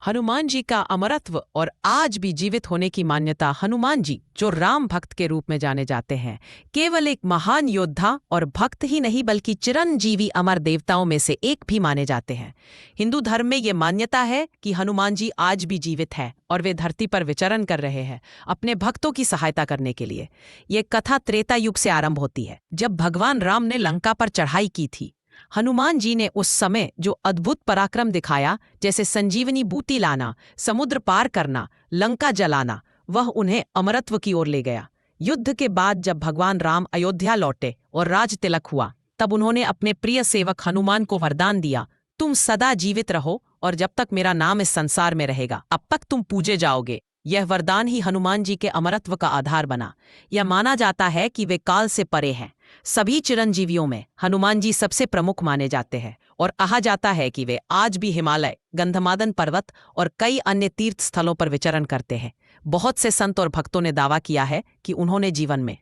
हनुमान जी का अमरत्व और आज भी जीवित होने की मान्यता। हनुमान जी, जो राम भक्त के रूप में जाने जाते हैं, केवल एक महान योद्धा और भक्त ही नहीं बल्कि चिरंजीवी अमर देवताओं में से एक भी माने जाते हैं। हिंदू धर्म में ये मान्यता है कि हनुमान जी आज भी जीवित हैं और वे धरती पर विचरण कर रहे हैं अपने भक्तों की सहायता करने के लिए। ये कथा त्रेता युग से आरंभ होती है, जब भगवान राम ने लंका पर चढ़ाई की थी। हनुमान जी ने उस समय जो अद्भुत पराक्रम दिखाया, जैसे संजीवनी बूटी लाना, समुद्र पार करना, लंका जलाना, वह उन्हें अमरत्व की ओर ले गया। युद्ध के बाद जब भगवान राम अयोध्या लौटे और राज तिलक हुआ, तब उन्होंने अपने प्रिय सेवक हनुमान को वरदान दिया, तुम सदा जीवित रहो और जब तक मेरा नाम इस संसार में रहेगा अब तक तुम पूजे जाओगे। यह वरदान ही हनुमान जी के अमरत्व का आधार बना। यह माना जाता है कि वे काल से परे हैं। सभी चिरंजीवियों में हनुमान जी सबसे प्रमुख माने जाते हैं और कहा जाता है कि वे आज भी हिमालय, गंधमादन पर्वत और कई अन्य तीर्थ स्थलों पर विचरण करते हैं। बहुत से संत और भक्तों ने दावा किया है कि उन्होंने जीवन में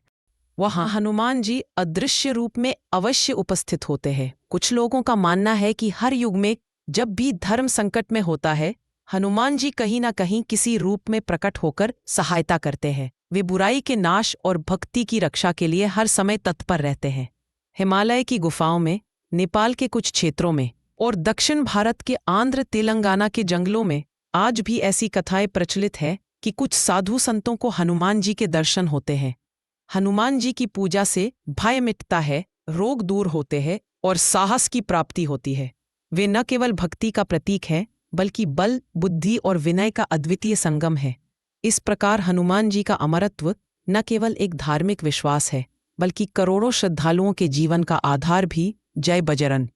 वहाँ हनुमान जी अदृश्य रूप में अवश्य उपस्थित होते हैं। कुछ लोगों का मानना है कि हर युग में जब भी धर्म संकट में होता है, हनुमान जी कहीं ना कहीं किसी रूप में प्रकट होकर सहायता करते हैं। वे बुराई के नाश और भक्ति की रक्षा के लिए हर समय तत्पर रहते हैं। हिमालय की गुफाओं में, नेपाल के कुछ क्षेत्रों में और दक्षिण भारत के आंध्र तेलंगाना के जंगलों में आज भी ऐसी कथाएं प्रचलित है कि कुछ साधु संतों को हनुमान जी के दर्शन होते हैं। हनुमान जी की पूजा से भय मिटता है, रोग दूर होते हैं और साहस की प्राप्ति होती है। वे न केवल भक्ति का प्रतीक हैं, बल्कि बल, बुद्धि और विनय का अद्वितीय संगम है। इस प्रकार हनुमान जी का अमरत्व न केवल एक धार्मिक विश्वास है, बल्कि करोड़ों श्रद्धालुओं के जीवन का आधार भी। जय बजरंग।